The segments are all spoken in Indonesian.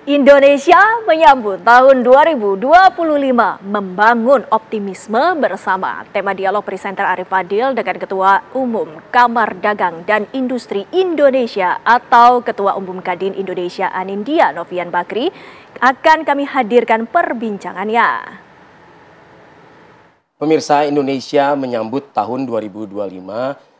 Indonesia menyambut tahun 2025 membangun optimisme bersama. Tema dialog presenter Arif Fadil dengan Ketua Umum Kamar Dagang dan Industri Indonesia atau Ketua Umum Kadin Indonesia Anindya Novian Bakri akan kami hadirkan perbincangannya. Pemirsa, Indonesia menyambut tahun 2025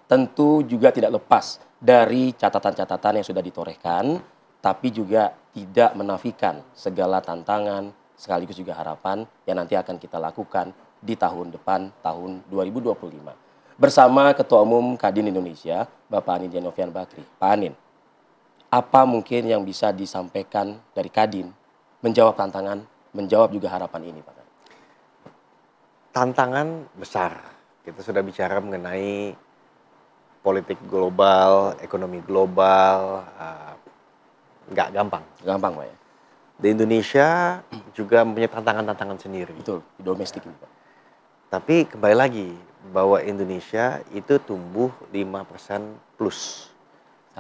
tentu juga tidak lepas dari catatan-catatan yang sudah ditorehkan, tapi juga tidak menafikan segala tantangan sekaligus juga harapan yang nanti akan kita lakukan di tahun depan, tahun 2025. Bersama Ketua Umum Kadin Indonesia, Bapak Anindya Novian Bakri. Pak Anin, apa mungkin yang bisa disampaikan dari Kadin menjawab tantangan, menjawab juga harapan ini, Pak? Tantangan besar. Kita sudah bicara mengenai politik global, ekonomi global, nggak gampang. Gampang, Pak ya? Di Indonesia juga mempunyai tantangan-tantangan sendiri. Betul, di domestik ini, Pak. Tapi kembali lagi, bahwa Indonesia itu tumbuh 5% plus.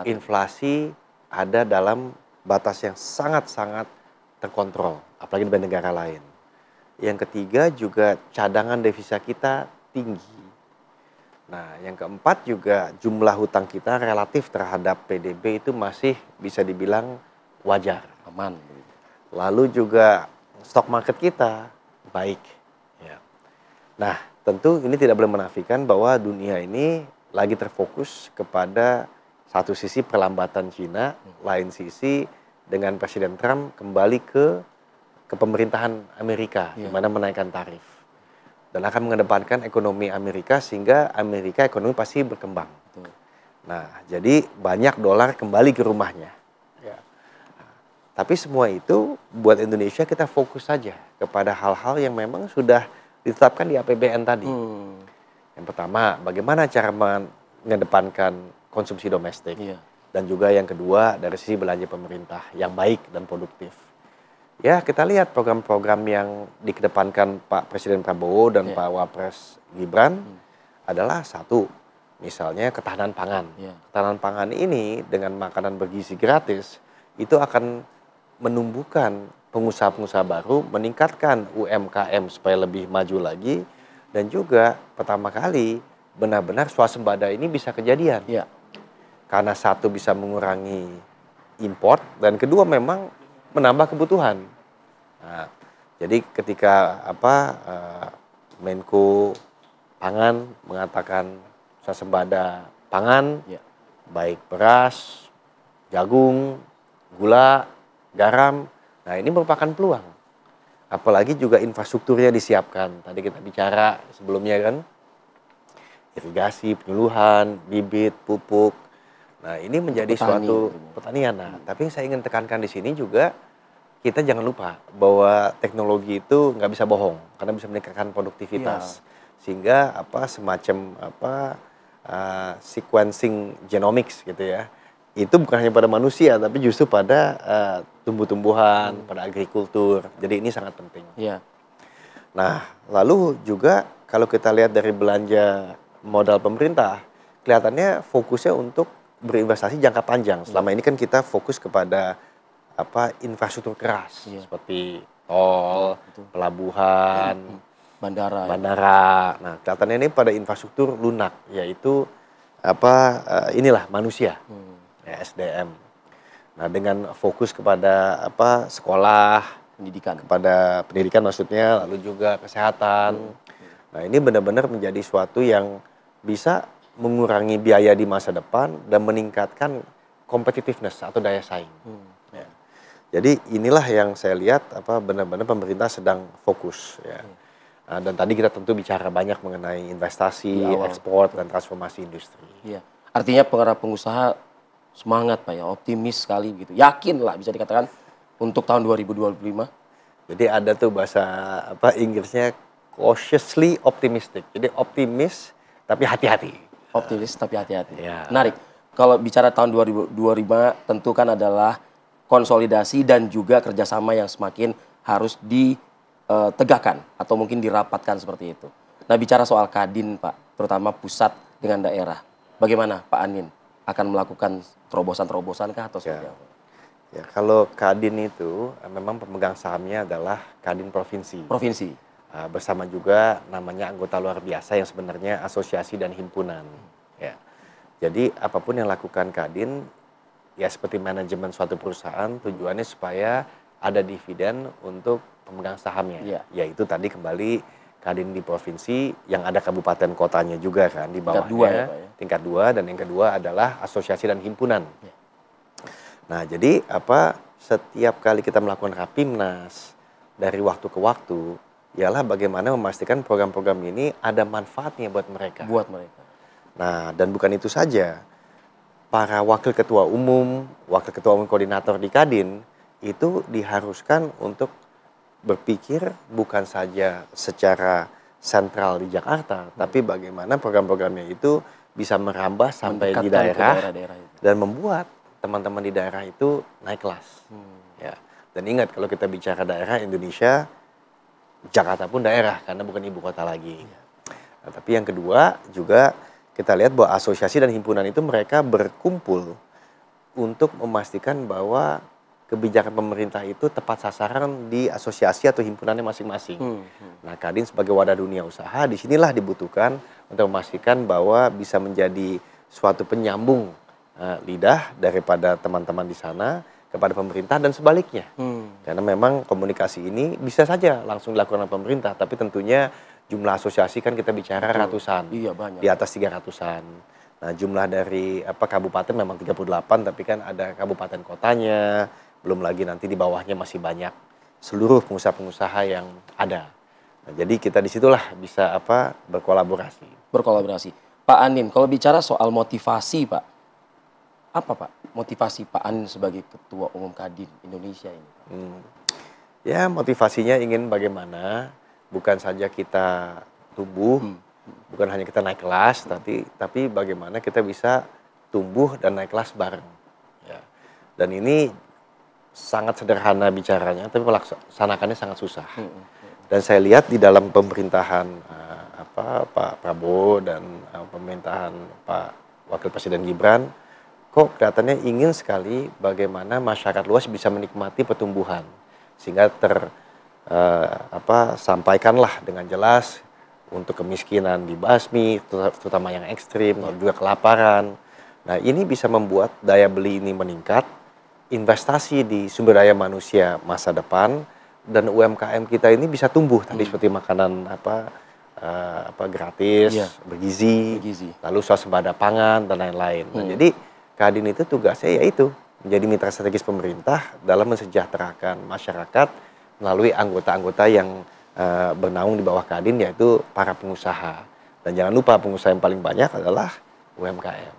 Inflasi ada dalam batas yang sangat-sangat terkontrol, apalagi dibanding negara lain. Yang ketiga juga cadangan devisa kita tinggi. Nah, yang keempat juga jumlah hutang kita relatif terhadap PDB itu masih bisa dibilang wajar. Aman. Lalu juga stok market kita baik. Ya. Nah, tentu ini tidak boleh menafikan bahwa dunia ini lagi terfokus kepada satu sisi perlambatan Cina, lain sisi dengan Presiden Trump kembali ke pemerintahan Amerika, di mana menaikkan tarif. Dan akan mengedepankan ekonomi Amerika sehingga Amerika ekonomi pasti berkembang. Nah, jadi banyak dolar kembali ke rumahnya. Ya. Tapi semua itu buat Indonesia kita fokus saja kepada hal-hal yang memang sudah ditetapkan di APBN tadi. Yang pertama, bagaimana cara mengedepankan konsumsi domestik. Dan juga yang kedua, dari sisi belanja pemerintah yang baik dan produktif. Ya, kita lihat program-program yang dikedepankan Pak Presiden Prabowo dan Pak Wapres Gibran adalah satu, misalnya ketahanan pangan. Ketahanan pangan ini dengan makanan bergizi gratis itu akan menumbuhkan pengusaha-pengusaha baru, meningkatkan UMKM supaya lebih maju lagi, dan juga pertama kali benar-benar swasembada ini bisa kejadian. Karena satu bisa mengurangi import dan kedua memang menambah kebutuhan. Nah, jadi ketika Menko Pangan mengatakan swasembada pangan, baik beras, jagung, gula, garam, nah ini merupakan peluang. Apalagi juga infrastrukturnya disiapkan. Tadi kita bicara sebelumnya kan, irigasi, penyuluhan, bibit, pupuk. Nah, ini menjadi suatu pertanian. Nah, tapi yang saya ingin tekankan di sini juga kita jangan lupa bahwa teknologi itu nggak bisa bohong karena bisa meningkatkan produktivitas. Sehingga semacam sequencing genomics gitu ya. Itu bukan hanya pada manusia tapi justru pada tumbuh-tumbuhan, pada agrikultur. Jadi ini sangat penting. Nah, lalu juga kalau kita lihat dari belanja modal pemerintah, kelihatannya fokusnya untuk berinvestasi jangka panjang. Selama ini kan kita fokus kepada infrastruktur keras seperti tol, pelabuhan, bandara. Nah, kelihatannya ini pada infrastruktur lunak, yaitu inilah manusia, SDM. Nah, dengan fokus kepada sekolah, kepada pendidikan maksudnya, lalu juga kesehatan. Nah, ini benar-benar menjadi suatu yang bisa mengurangi biaya di masa depan dan meningkatkan competitiveness atau daya saing. Jadi inilah yang saya lihat benar-benar pemerintah sedang fokus ya. Dan tadi kita tentu bicara banyak mengenai investasi, ekspor dan transformasi industri. Artinya para pengusaha semangat Pak ya, optimis sekali gitu. Yakin lah bisa dikatakan untuk tahun 2025. Jadi ada tuh bahasa Inggrisnya cautiously optimistic. Jadi optimis tapi hati-hati. Optimis tapi hati-hati. Menarik. Kalau bicara tahun 2025 tentu kan adalah konsolidasi dan juga kerjasama yang semakin harus ditegakkan atau mungkin dirapatkan seperti itu. Nah, bicara soal Kadin Pak, terutama pusat dengan daerah, bagaimana Pak Anin akan melakukan terobosan-terobosan kah atau seperti apa? Ya, kalau Kadin itu memang pemegang sahamnya adalah Kadin Provinsi. Provinsi. Bersama juga namanya anggota luar biasa yang sebenarnya asosiasi dan himpunan. Ya. Jadi apapun yang lakukan Kadin, ya seperti manajemen suatu perusahaan, tujuannya supaya ada dividen untuk pemegang sahamnya. Iya. Yaitu tadi kembali Kadin di provinsi yang ada kabupaten kotanya juga kan di Tingkat bawahnya. dua ya, Pak, ya? Tingkat 2, dan yang kedua adalah asosiasi dan himpunan. Iya. Nah, jadi setiap kali kita melakukan Rapimnas dari waktu ke waktu, ialah bagaimana memastikan program-program ini ada manfaatnya buat mereka. Buat mereka. Nah, dan bukan itu saja. Para wakil ketua umum koordinator di Kadin itu diharuskan untuk berpikir bukan saja secara sentral di Jakarta, tapi bagaimana program-programnya itu bisa merambah sampai di Mendekatkan ke daerah daerah-daerah itu. dan membuat teman-teman di daerah itu naik kelas. Ya. Dan ingat, kalau kita bicara daerah Indonesia, Jakarta pun daerah karena bukan ibu kota lagi. Nah, tapi yang kedua juga kita lihat bahwa asosiasi dan himpunan itu mereka berkumpul untuk memastikan bahwa kebijakan pemerintah itu tepat sasaran di asosiasi atau himpunannya masing-masing. Nah, Kadin sebagai wadah dunia usaha disinilah dibutuhkan untuk memastikan bahwa bisa menjadi suatu penyambung lidah daripada teman-teman di sana kepada pemerintah dan sebaliknya. Karena memang komunikasi ini bisa saja langsung dilakukan oleh pemerintah, tapi tentunya jumlah asosiasi kan kita bicara ratusan. Iya, banyak. Di atas 300-an. Nah, jumlah dari kabupaten memang 38, tapi kan ada kabupaten kotanya, belum lagi nanti di bawahnya masih banyak seluruh pengusaha-pengusaha yang ada. Nah, jadi kita disitulah bisa berkolaborasi. Berkolaborasi. Pak Anin, kalau bicara soal motivasi, Pak, apa Pak motivasi Pak Anin sebagai Ketua Umum Kadin Indonesia ini? Ya, motivasinya ingin bagaimana bukan saja kita tumbuh, bukan hanya kita naik kelas, tapi bagaimana kita bisa tumbuh dan naik kelas bareng. Ya. Dan ini sangat sederhana bicaranya, tapi melaksanakannya sangat susah. Dan saya lihat di dalam pemerintahan Pak Prabowo dan pemerintahan Pak Wakil Presiden Gibran, kok kelihatannya ingin sekali bagaimana masyarakat luas bisa menikmati pertumbuhan, sehingga sampaikanlah dengan jelas untuk kemiskinan dibasmi, terutama yang ekstrim, juga kelaparan. Nah, ini bisa membuat daya beli ini meningkat, investasi di sumber daya manusia masa depan, dan UMKM kita ini bisa tumbuh tadi seperti makanan gratis, bergizi, lalu swasembada pangan dan lain-lain. Nah, jadi Kadin itu tugasnya yaitu menjadi mitra strategis pemerintah dalam mensejahterakan masyarakat melalui anggota-anggota yang bernaung di bawah Kadin, yaitu para pengusaha. Dan jangan lupa pengusaha yang paling banyak adalah UMKM.